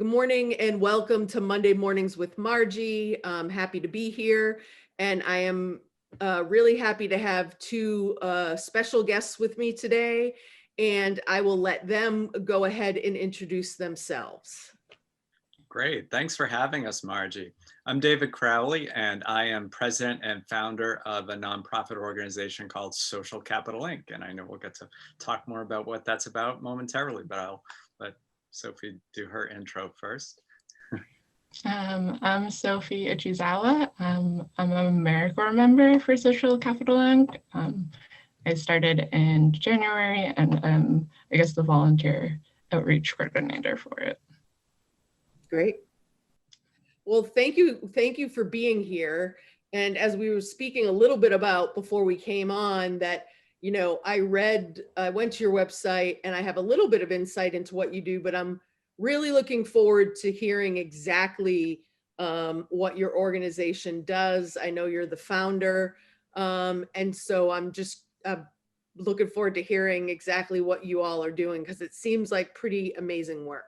Good morning and welcome to Monday Mornings with Margie. I'm happy to be here, and I am really happy to have two special guests with me today, and I will let them go ahead and introduce themselves. Great, thanks for having us, Margie. I'm David Crowley, and I am president and founder of a nonprofit organization called Social Capital Inc. And I know we'll get to talk more about what that's about momentarily, but I'll let Sophie do her intro first. I'm Sophie Ichizawa. I'm a Americorp member for Social Capital Inc. I started in January, and I guess the volunteer outreach coordinator for it. Great. Well, thank you for being here. And as we were speaking a little bit about before we came on, that I went to your website and I have a little bit of insight into what you do, but I'm really looking forward to hearing exactly what your organization does. I know you're the founder, and so I'm just looking forward to hearing exactly what you all are doing, because it seems like pretty amazing work.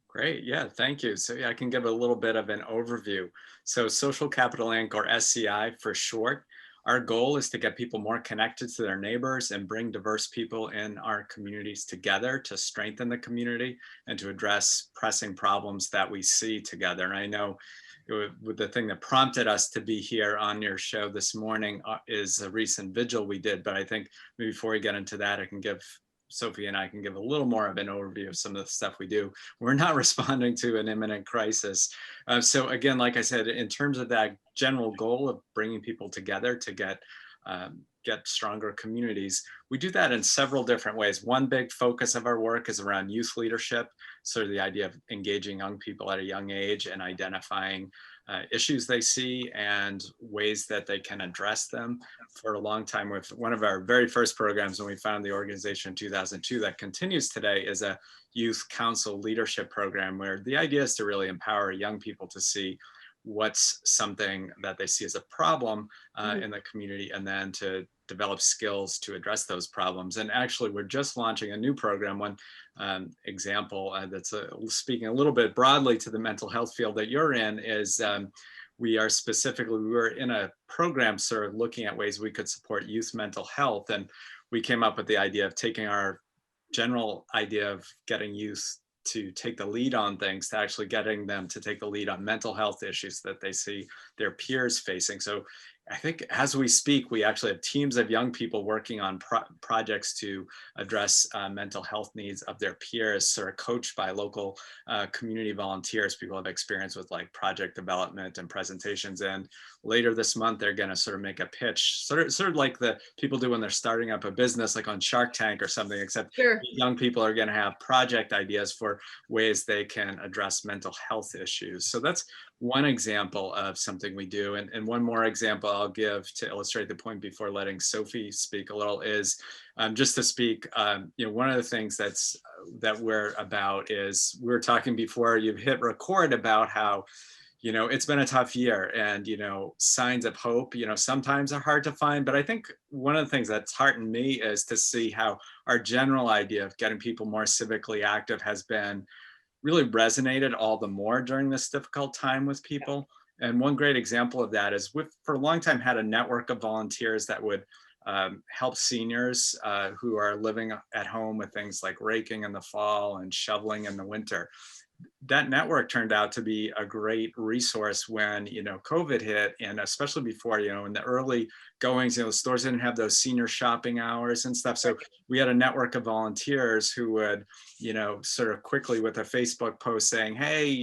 Great, yeah, thank you. So yeah, I can give a little bit of an overview. So Social Capital Inc., or SCI for short, our goal is to get people more connected to their neighbors and bring diverse people in our communities together to strengthen the community and to address pressing problems that we see together. And I know the thing that prompted us to be here on your show this morning is a recent vigil we did, but I think maybe before we get into that, Sophie and I can give a little more of an overview of some of the stuff we do. We're not responding to an imminent crisis. So again, like I said, in terms of that general goal of bringing people together to get stronger communities, we do that in several different ways. One big focus of our work is around youth leadership, sort of the idea of engaging young people at a young age and identifying issues they see and ways that they can address them. For a long time, with one of our very first programs when we founded the organization in 2002 that continues today is a youth council leadership program, where the idea is to really empower young people to see what's something that they see as a problem in the community, and then to develop skills to address those problems. And actually, we're just launching a new program. One example that's speaking a little bit broadly to the mental health field that you're in is we were in a program sort of looking at ways we could support youth mental health. And we came up with the idea of taking our general idea of getting youth to take the lead on things, to actually getting them to take the lead on mental health issues that they see their peers facing. So I think as we speak, we actually have teams of young people working on projects to address mental health needs of their peers, sort of coached by local community volunteers. People have experience with like project development and presentations. And later this month, they're going to sort of make a pitch, sort of like the people do when they're starting up a business, like on Shark Tank or something, except young people are going to have project ideas for ways they can address mental health issues. So that's one example of something we do. And one more example I'll give to illustrate the point before letting Sophie speak a little is just to speak, one of the things that we're about is, we were talking before you hit record about how, it's been a tough year, and, signs of hope, sometimes are hard to find. But I think one of the things that's heartened me is to see how our general idea of getting people more civically active has been really resonated all the more during this difficult time with people. And one great example of that is we've for a long time had a network of volunteers that would help seniors who are living at home with things like raking in the fall and shoveling in the winter. That network turned out to be a great resource when, COVID hit, and especially before, in the early goings, the stores didn't have those senior shopping hours and stuff. So we had a network of volunteers who would, sort of quickly with a Facebook post saying, hey,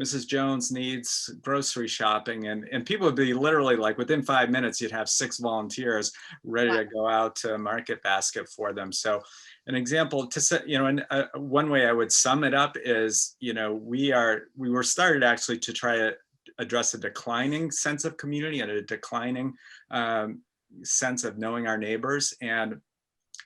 Mrs. Jones needs grocery shopping. And people would be literally like, within 5 minutes, you'd have 6 volunteers ready to go out to Market Basket for them. So an example to say, one way I would sum it up is, we were started actually to try to address a declining sense of community and a declining sense of knowing our neighbors. And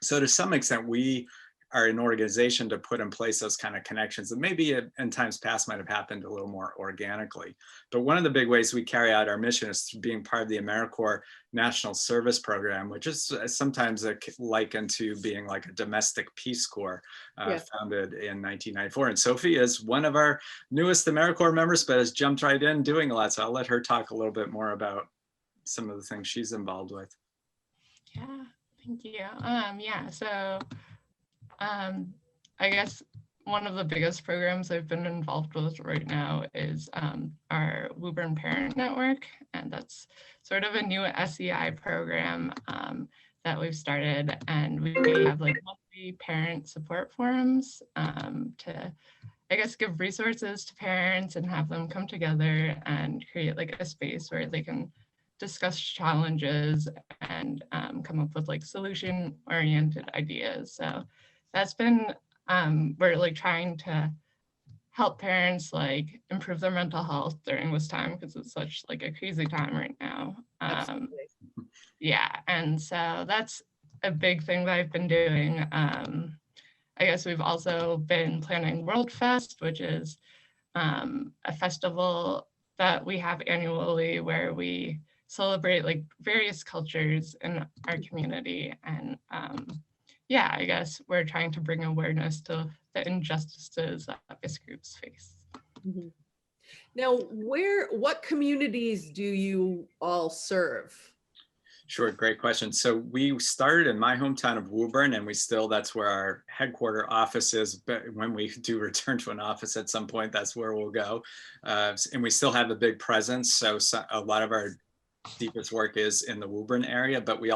so to some extent, we are an organization to put in place those kind of connections that maybe in times past might have happened a little more organically. But one of the big ways we carry out our mission is through being part of the Americorp National Service Program, which is sometimes likened to being like a domestic Peace Corps, founded in 1994. And Sophie is one of our newest AmeriCorps members, but has jumped right in doing a lot. So I'll let her talk a little bit more about some of the things she's involved with. Yeah, thank you. Yeah, so I guess one of the biggest programs I've been involved with right now is our Woburn Parent Network, and that's sort of a new SCI program that we've started, and we have like monthly parent support forums to, I guess, give resources to parents and have them come together and create like a space where they can discuss challenges and come up with like solution-oriented ideas. So that's been, we're like trying to help parents like improve their mental health during this time because it's such like a crazy time right now. Yeah, and so that's a big thing that I've been doing. I guess we've also been planning World Fest, which is a festival that we have annually where we celebrate like various cultures in our community. And yeah, I guess we're trying to bring awareness to the injustices that this groups face. Mm-hmm. Now, what communities do you all serve? Sure, great question. So we started in my hometown of Woburn, and that's where our headquarter office is. But when we do return to an office at some point, that's where we'll go. And we still have a big presence. So a lot of our deepest work is in the Woburn area, but we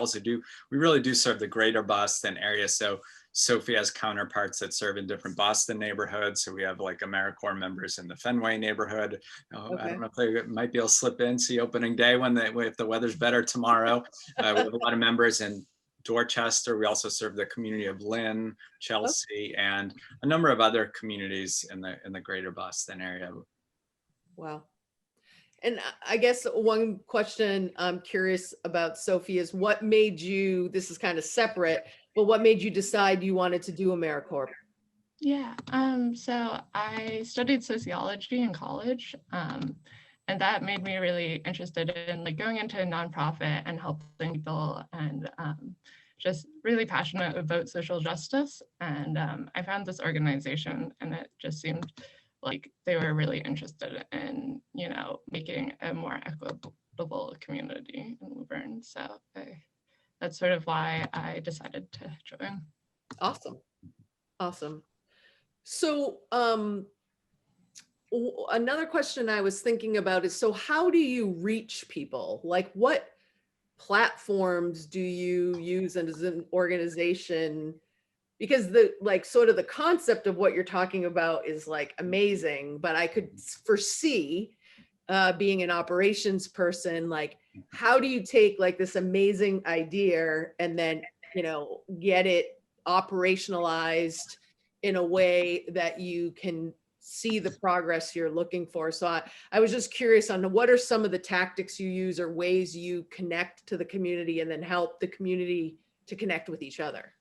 really do serve the greater Boston area. So Sophie has counterparts that serve in different Boston neighborhoods. So we have like AmeriCorps members in the Fenway neighborhood. I don't know if they might be able to slip in, see opening day if the weather's better tomorrow. We have a lot of members in Dorchester. We also serve the community of Lynn, Chelsea, and a number of other communities in the greater Boston area. Wow. And I guess one question I'm curious about, Sophie, is what made you, this is kind of separate, but what made you decide you wanted to do AmeriCorp? Yeah, so I studied sociology in college, and that made me really interested in like going into a nonprofit and helping people, and just really passionate about social justice. And I found this organization, and it just seemed like they were really interested in, you know, making a more equitable community in Woburn. So that's sort of why I decided to join. Awesome. Awesome. So another question I was thinking about is, so how do you reach people? Like what platforms do you use as an organization? Because the concept of what you're talking about is like amazing, but I could foresee being an operations person, like how do you take like this amazing idea and then, you know, get it operationalized in a way that you can see the progress you're looking for? So I was just curious on what are some of the tactics you use or ways you connect to the community and then help the community to connect with each other?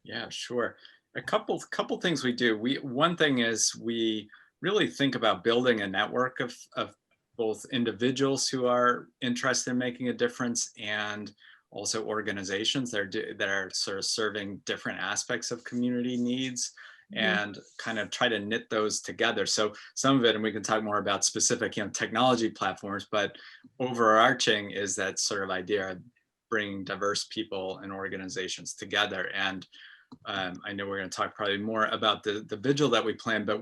Yeah, sure. A couple things we do. One thing is we really think about building a network of both individuals who are interested in making a difference and also organizations that are sort of serving different aspects of community needs, and kind of try to knit those together. So some of it, and we can talk more about specific, you know, technology platforms, but overarching is that sort of idea of bringing diverse people and organizations together. And I know we're going to talk probably more about the vigil that we planned, but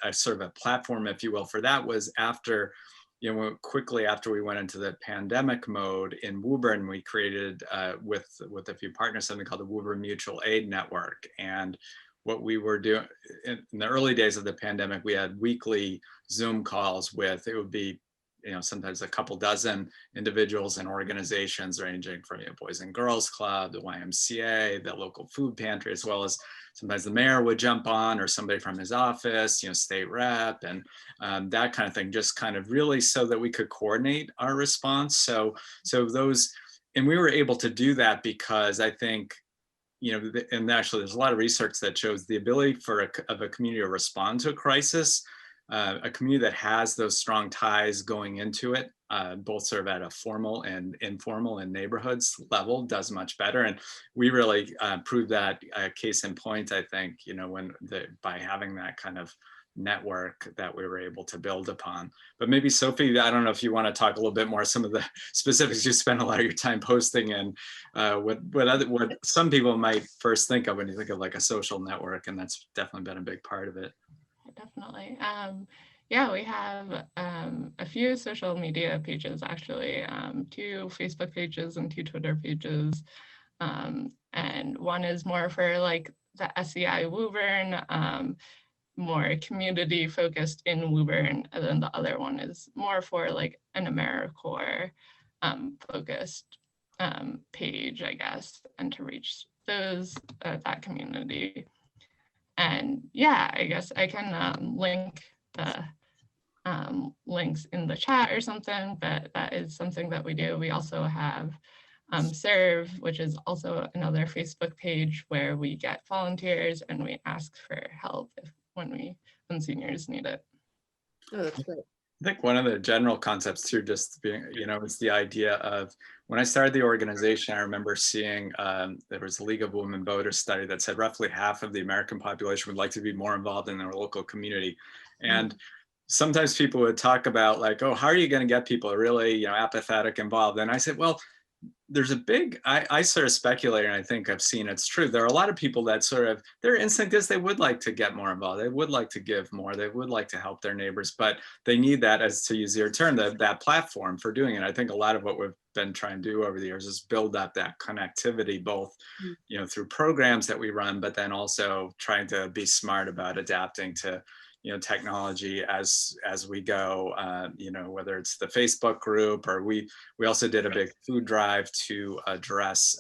a sort of a platform, if you will, for that was after, you know, quickly after we went into the pandemic mode in Woburn, we created with a few partners something called the Woburn Mutual Aid Network. And what we were doing in the early days of the pandemic, we had weekly Zoom calls with, it would be, you know, sometimes a couple dozen individuals and organizations ranging from, you know, Boys and Girls Club, the YMCA, the local food pantry, as well as sometimes the mayor would jump on or somebody from his office, you know, state rep, and that kind of thing, just kind of really so that we could coordinate our response. So those, and we were able to do that because I think and actually there's a lot of research that shows the ability of a community to respond to a crisis, a community that has those strong ties going into it, both sort of at a formal and informal and neighborhoods level, does much better. And we really proved that case in point, I think, by having that kind of network that we were able to build upon. But maybe Sophie, I don't know if you want to talk a little bit more some of the specifics you spend a lot of your time posting, and what some people might first think of when you think of like a social network, and that's definitely been a big part of it. Definitely. Yeah, we have a few social media pages, actually, 2 Facebook pages and 2 Twitter pages. And one is more for like the SCI Woburn, more community focused in Woburn, and then the other one is more for like an Americorp focused page, I guess, and to reach those that community. And yeah, I guess I can link the links in the chat or something, but that is something that we do. We also have Serve, which is also another Facebook page where we get volunteers and we ask for help when seniors need it. Oh, that's great. I think one of the general concepts too, just being, is the idea of, when I started the organization, I remember seeing there was a League of Women Voters study that said roughly half of the American population would like to be more involved in their local community. And sometimes people would talk about like, oh, how are you going to get people really, apathetic involved? And I said, well, there's a big, I sort of speculate, and I think I've seen it's true. There are a lot of people that sort of, their instinct is they would like to get more involved. They would like to give more. They would like to help their neighbors, but they need that, as to use your term, that platform for doing it. I think a lot of what we've been trying to do over the years is build up that connectivity, both, through programs that we run, but then also trying to be smart about adapting to technology as we go, whether it's the Facebook group, or we also did a big food drive to address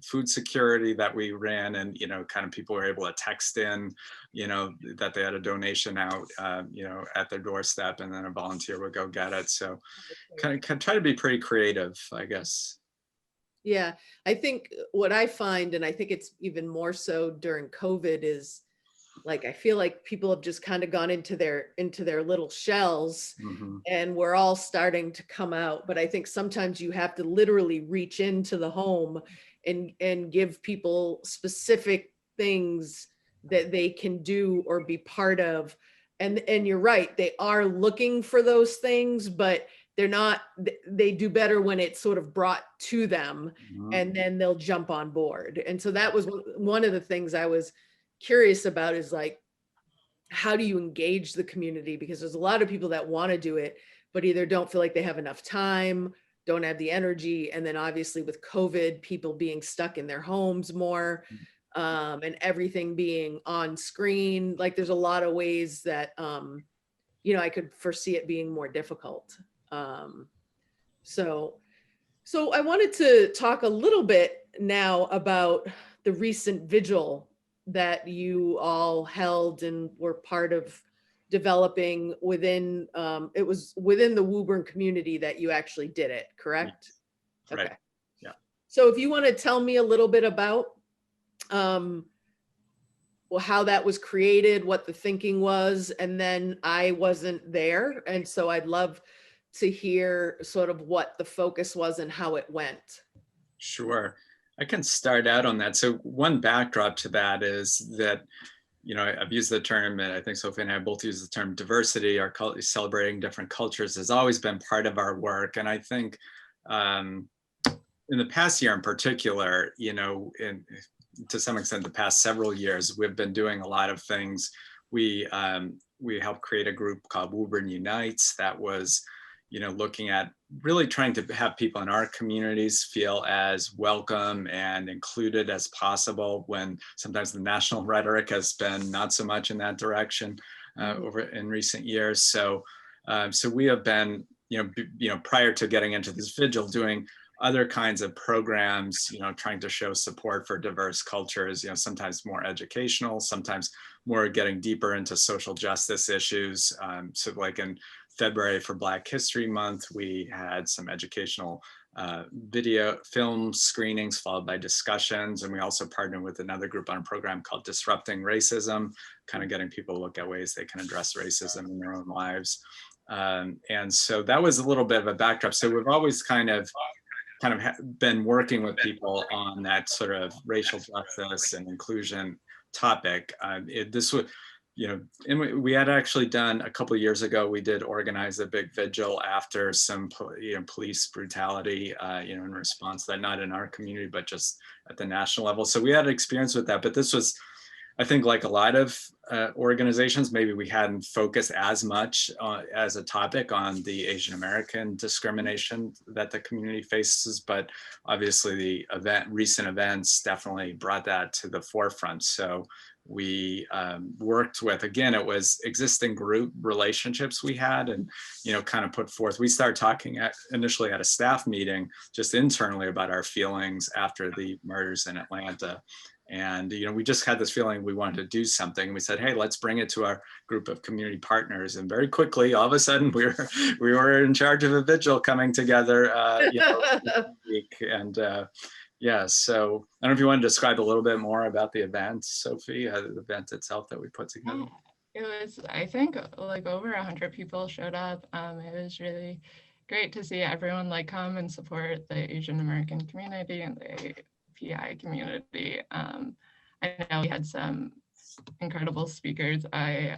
food security that we ran, and kind of people were able to text in that they had a donation out at their doorstep, and then a volunteer would go get it. So kind of try to be pretty creative, I guess. Yeah, I think what I find, and I think it's even more so during COVID, is like, I feel like people have just kind of gone into their little shells, and we're all starting to come out. But I think sometimes you have to literally reach into the home and give people specific things that they can do or be part of. And you're right, they are looking for those things, but they're not, they do better when it's sort of brought to them, and then they'll jump on board. And so that was one of the things I was curious about, is like, how do you engage the community? Because there's a lot of people that want to do it, but either don't feel like they have enough time, don't have the energy. And then obviously with COVID, people being stuck in their homes more, and everything being on screen, like there's a lot of ways that, I could foresee it being more difficult. So I wanted to talk a little bit now about the recent vigil that you all held and were part of developing within, it was within the Woburn community that you actually did it, correct? Right. Okay. Yeah. So if you want to tell me a little bit about how that was created, what the thinking was, and then I wasn't there, and so I'd love to hear sort of what the focus was and how it went. Sure. I can start out on that. So one backdrop to that is that, I've used the term, and I think Sophie and I both use the term diversity, or celebrating different cultures, has always been part of our work. And I think in the past year in particular, to some extent the past several years, we've been doing a lot of things. We helped create a group called Woburn Unites that was looking at really trying to have people in our communities feel as welcome and included as possible, when sometimes the national rhetoric has been not so much in that direction over in recent years. So we have been, prior to getting into this vigil, doing other kinds of programs, trying to show support for diverse cultures, sometimes more educational, sometimes more getting deeper into social justice issues. So like in February for Black History Month, we had some educational video film screenings followed by discussions. And we also partnered with another group on a program called Disrupting Racism, kind of getting people to look at ways they can address racism in their own lives. And so that was a little bit of a backdrop. So we've always kind of been working with people on that sort of racial justice and inclusion topic. This would, and we had actually done a couple of years ago, we did organize a big vigil after some police brutality, in response to that, not in our community, but just at the national level. So we had experience with that, but this was, I think, like a lot of organizations, maybe we hadn't focused as much as a topic on the Asian American discrimination that the community faces, but obviously the recent events definitely brought that to the forefront. So we worked with, again, it was existing group relationships we had, and kind of put forth, we started talking initially at a staff meeting just internally about our feelings after the murders in Atlanta. And we just had this feeling we wanted to do something. We said, hey, let's bring it to our group of community partners. And very quickly, all of a sudden, we were in charge of a vigil coming together week. And yeah, so I don't know if you want to describe a little bit more about the event, Sophie, the event itself that we put together. Yeah, it was, I think, like over 100 people showed up. It was really great to see everyone come and support the Asian American community and the AAPI community. I know we had some incredible speakers. I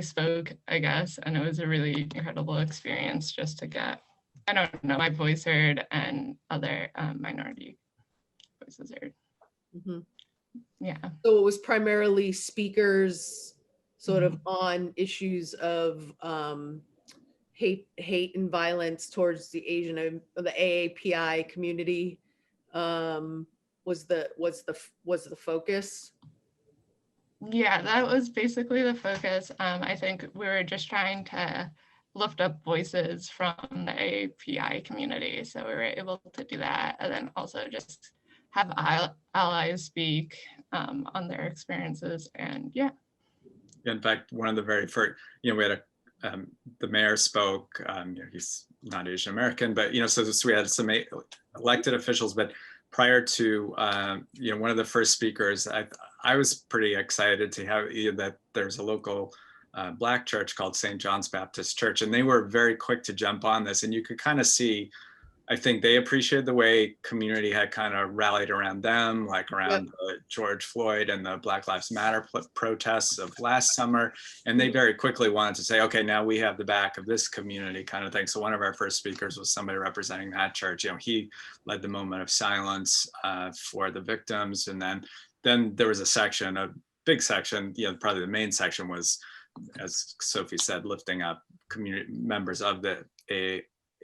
spoke, I guess, and it was a really incredible experience just to get, I don't know, my voice heard and other minority voices heard. Mm-hmm. Yeah. So it was primarily speakers sort of on issues of hate and violence towards the the AAPI community was the focus. Yeah, that was basically the focus. I think we were just trying to lift up voices from the AAPI community. So we were able to do that, and then also just have allies speak on their experiences. And yeah. In fact, one of the very first, we had the mayor spoke, he's not Asian American, but, so we had some elected officials, but prior to, one of the first speakers, I was pretty excited to have that there's a local Black church called St. John's Baptist Church, and they were very quick to jump on this. And you could kind of see, I think they appreciated the way community had kind of rallied around them, like around the George Floyd and the Black Lives Matter protests of last summer. And they very quickly wanted to say, okay, now we have the back of this community kind of thing. So one of our first speakers was somebody representing that church. He led the moment of silence for the victims. And then there was a big section, probably the main section was, as Sophie said, lifting up community members of the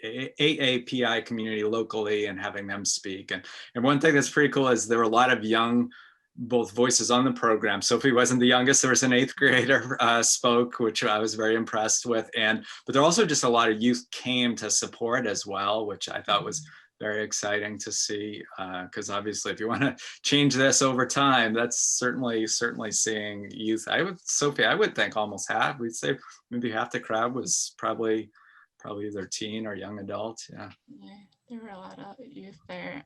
AAPI community locally and having them speak. And one thing that's pretty cool is there were a lot of young, both voices on the program. Sophie wasn't the youngest. There was an 8th grader spoke, which I was very impressed with. But there also just a lot of youth came to support as well, which I thought was very exciting to see, because obviously if you want to change this over time, that's certainly seeing youth. Sophie, I would think almost half, we'd say maybe half the crowd was probably either teen or young adult. Yeah, there were a lot of youth there.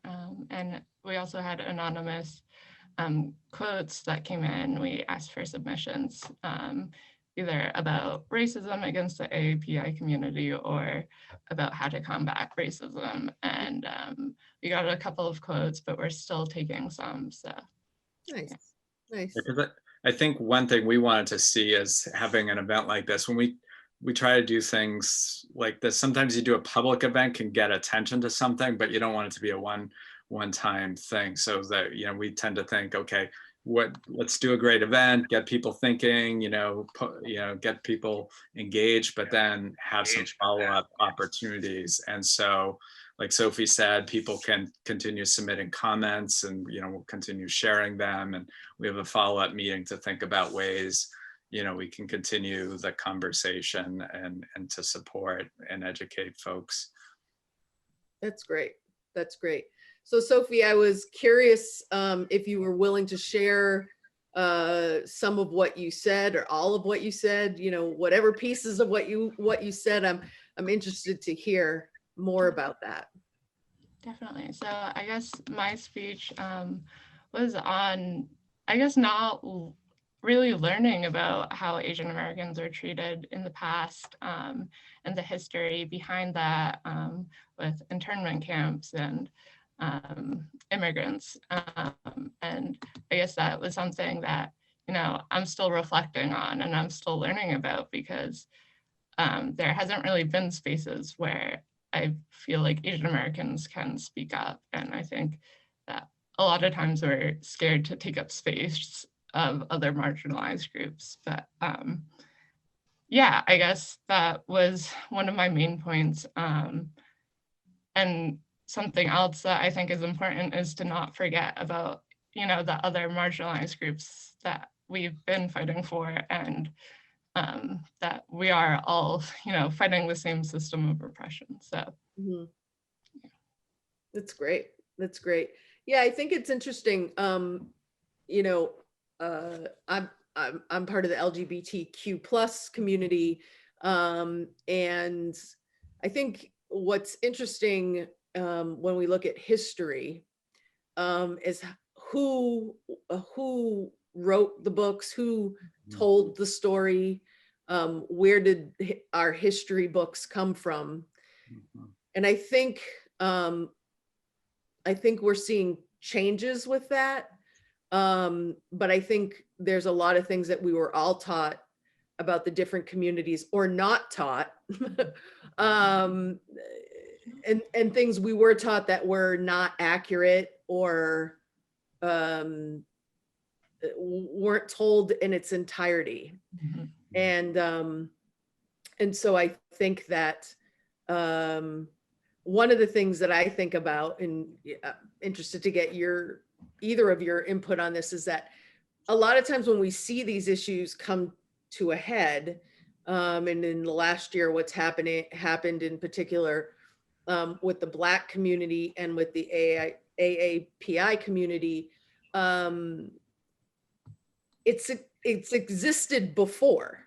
And we also had anonymous quotes that came in. We asked for submissions, either about racism against the AAPI community or about how to combat racism. And we got a couple of quotes, but we're still taking some. So nice. Nice. Because I think one thing we wanted to see is having an event like this, when we try to do things like this, sometimes you do a public event can get attention to something, but you don't want it to be a one-time thing. So that, we tend to think, okay, let's do a great event, get people thinking, get people engaged, but then have some follow-up opportunities. And so, like Sophie said, people can continue submitting comments and, we'll continue sharing them. And we have a follow-up meeting to think about ways we can continue the conversation and to support and educate folks. That's great. That's great. So Sophie, I was curious if you were willing to share some of what you said or all of what you said, you know, whatever pieces of what you said, I'm interested to hear more about that. Definitely. So I guess my speech was on, I guess, not really learning about how Asian Americans are treated in the past, and the history behind that, with internment camps and immigrants. And I guess that was something that, you know, I'm still reflecting on and I'm still learning about, because there hasn't really been spaces where I feel like Asian Americans can speak up. And I think that a lot of times we're scared to take up space of other marginalized groups. But yeah, I guess that was one of my main points. And something else that I think is important is to not forget about, you know, the other marginalized groups that we've been fighting for, and that we are all, you know, fighting the same system of oppression. So Mhm. That's great. That's great. Yeah, I think it's interesting. You know, I'm part of the LGBTQ plus community, and I think what's interesting, when we look at history, is who wrote the books, who told the story, where did our history books come from, and I think we're seeing changes with that. But I think there's a lot of things that we were all taught about the different communities, or not taught, um, and things we were taught that were not accurate, or weren't told in its entirety. And so I think that one of the things that I think about, and interested to get either of your input on this, is that a lot of times when we see these issues come to a head, and in the last year, what's happened in particular, with the Black community and with the AAPI community, it's existed before.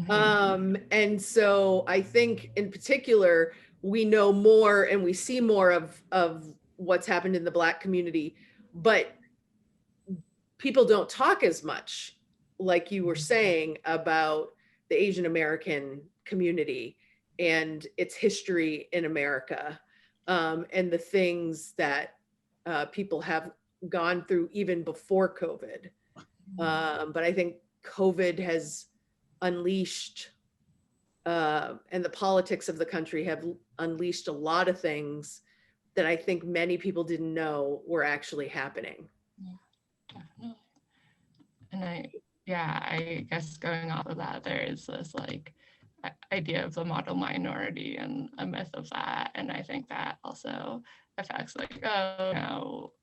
And so I think in particular, we know more and we see more of what's happened in the Black community, but people don't talk as much, like you were saying, about the Asian American community and its history in America, and the things that people have gone through even before COVID. But I think COVID has unleashed, and the politics of the country have unleashed a lot of things that I think many people didn't know were actually happening. Yeah, definitely. And I guess going off of that, there is this like idea of the model minority and a myth of that. And I think that also affects, like, oh, no,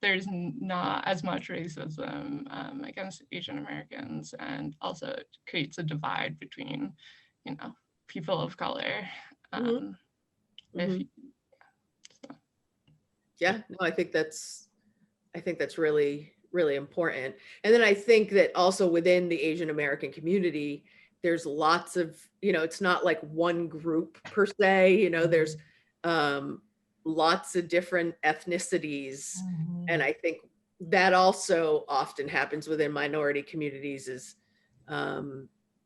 there's not as much racism against Asian Americans, and also it creates a divide between, you know, people of color. Yeah, no, I think that's really, really important. And then I think that also within the Asian American community, there's lots of, you know, it's not like one group per se, you know, there's lots of different ethnicities. And I think that also often happens within minority communities, is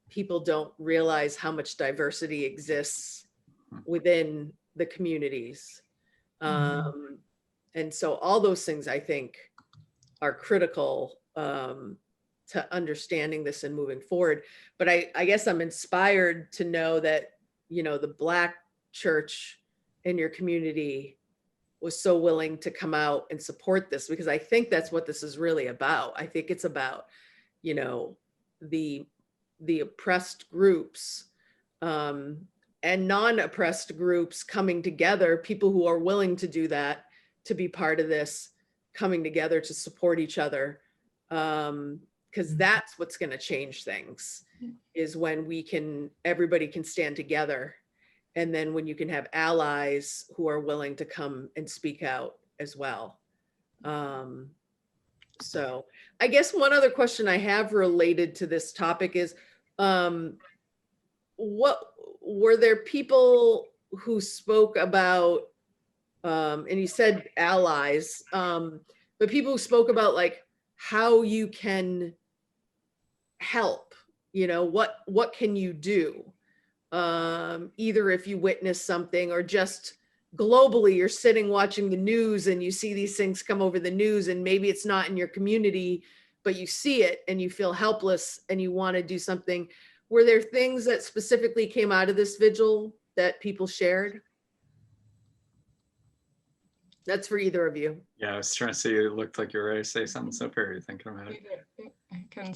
people don't realize how much diversity exists within the communities. And so all those things, I think, are critical to understanding this and moving forward. But I guess I'm inspired to know that, you know, the Black church in your community was so willing to come out and support this, because I think that's what this is really about. I think it's about, you know, the oppressed groups, and non-oppressed groups coming together, people who are willing to do that, to be part of this, coming together to support each other. Because that's what's going to change things, is when everybody can stand together. And then when you can have allies who are willing to come and speak out as well. So I guess one other question I have related to this topic is, what were there people who spoke about, and you said allies, but people who spoke about like how you can help, what can you do? Either if you witness something or just globally, you're sitting watching the news and you see these things come over the news, and maybe it's not in your community, but you see it and you feel helpless and you want to do something. Were there things that specifically came out of this vigil that people shared? That's for either of you. Yeah, I was trying to see, it looked like you were ready to say something, Sophie, are you thinking about it? I can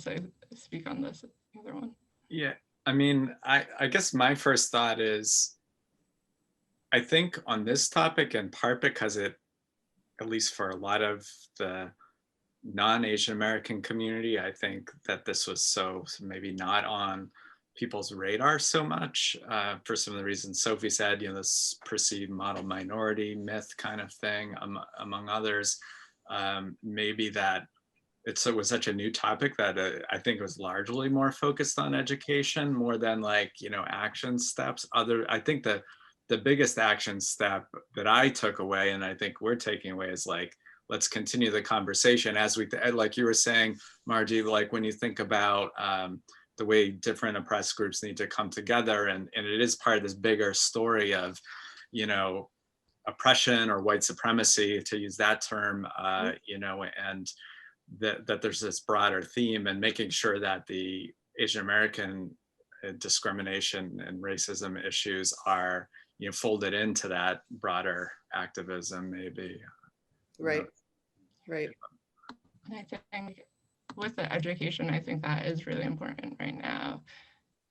speak on this, either one. Yeah, I mean, I guess my first thought is, I think on this topic, in part because it, at least for a lot of the non-Asian American community, I think that this was so maybe not on people's radar so much, for some of the reasons Sophie said, this perceived model minority myth kind of thing, among others. Maybe that it was such a new topic that I think it was largely more focused on education more than like, action steps. I think the biggest action step that I took away, and I think we're taking away, is like, let's continue the conversation as we, like you were saying, Margie, like when you think about the way different oppressed groups need to come together, and it is part of this bigger story of, oppression or white supremacy, to use that term, and that there's this broader theme, and making sure that the Asian American discrimination and racism issues are, folded into that broader activism, maybe. Right. Right. I think with the education, I think that is really important right now.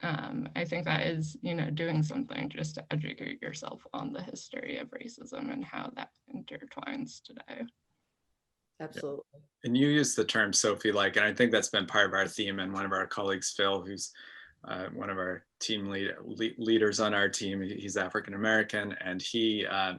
I think that is, doing something just to educate yourself on the history of racism and how that intertwines today. Absolutely. And you use the term, Sophie, and I think that's been part of our theme, and one of our colleagues, Phil, who's one of our team leaders on our team, he's African American, and I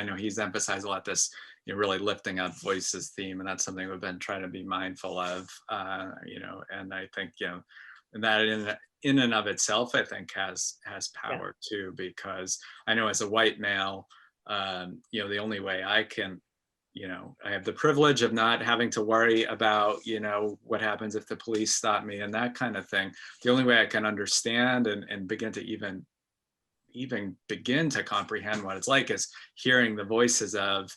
know he's emphasized a lot this, really lifting up voices theme, and that's something we've been trying to be mindful of, and I think, and that in and of itself, I think has power too, because I know as a white male, the only way I can, I have the privilege of not having to worry about, what happens if the police stop me and that kind of thing. The only way I can understand and begin to even begin to comprehend what it's like is hearing the voices of,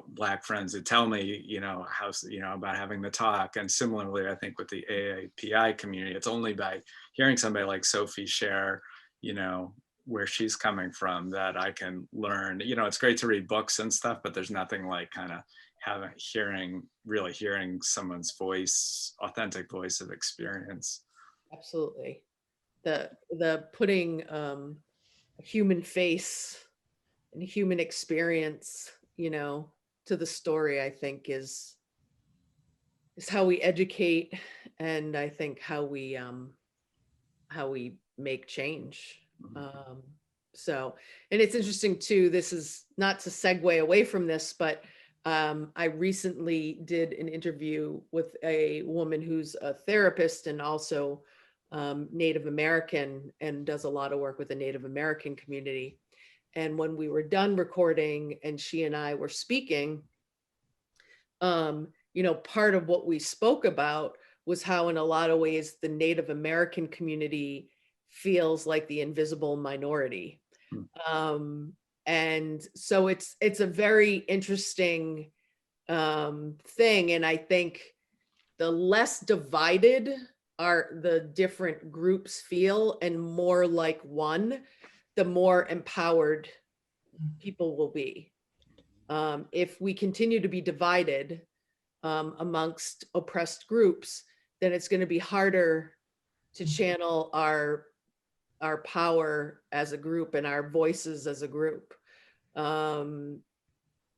Black friends who tell me, how, about having the talk. And similarly, I think with the AAPI community, it's only by hearing somebody like Sophie share, where she's coming from that I can learn. It's great to read books and stuff, but there's nothing like kind of really hearing someone's voice, authentic voice of experience. Absolutely. The putting a human face and human experience, to the story, I think is how we educate, and I think how we make change. So, and it's interesting too, this is not to segue away from this, but I recently did an interview with a woman who's a therapist and also Native American, and does a lot of work with the Native American community. And when we were done recording and she and I were speaking, part of what we spoke about was how in a lot of ways the Native American community feels like the invisible minority. And so it's a very interesting thing. And I think the less divided the different groups feel and more like one, the more empowered people will be. If we continue to be divided amongst oppressed groups, then it's going to be harder to channel our power as a group and our voices as a group,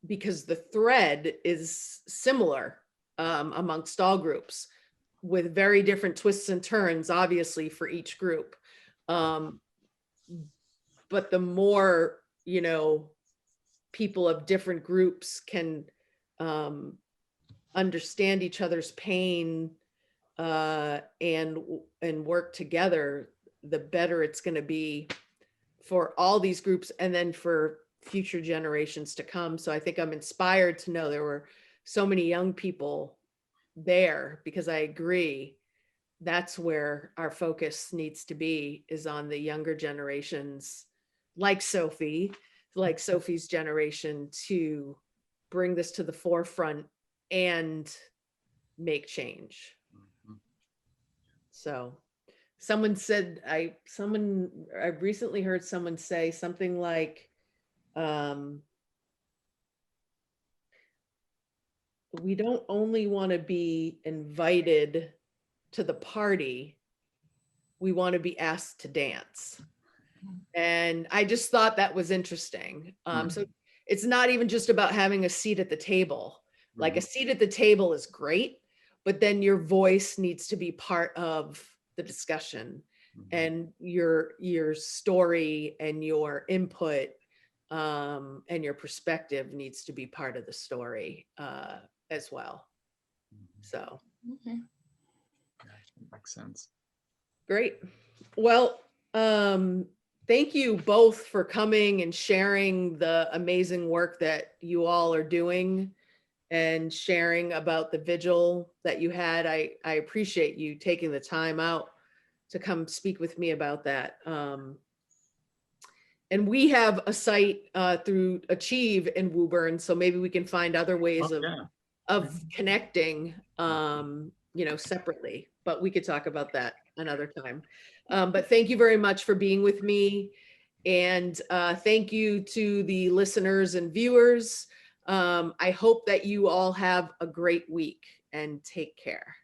because the thread is similar amongst all groups, with very different twists and turns, obviously, for each group. But the more, people of different groups can understand each other's pain and work together, the better it's going to be for all these groups and then for future generations to come. So I think I'm inspired to know there were so many young people there, because I agree that's where our focus needs to be, is on the younger generations like Sophie, like Sophie's generation, to bring this to the forefront and make change. So someone said, I recently heard someone say something like, we don't only want to be invited to the party, we want to be asked to dance. And I just thought that was interesting. So it's not even just about having a seat at the table. Like a seat at the table is great, but then your voice needs to be part of the discussion, and your story and your input and your perspective needs to be part of the story as well. So makes sense. Great. Well, thank you both for coming and sharing the amazing work that you all are doing and sharing about the vigil that you had. I appreciate you taking the time out to come speak with me about that. And we have a site through Achieve in Woburn, so maybe we can find other ways of connecting, separately, but we could talk about that another time. But thank you very much for being with me. And thank you to the listeners and viewers. I hope that you all have a great week, and take care.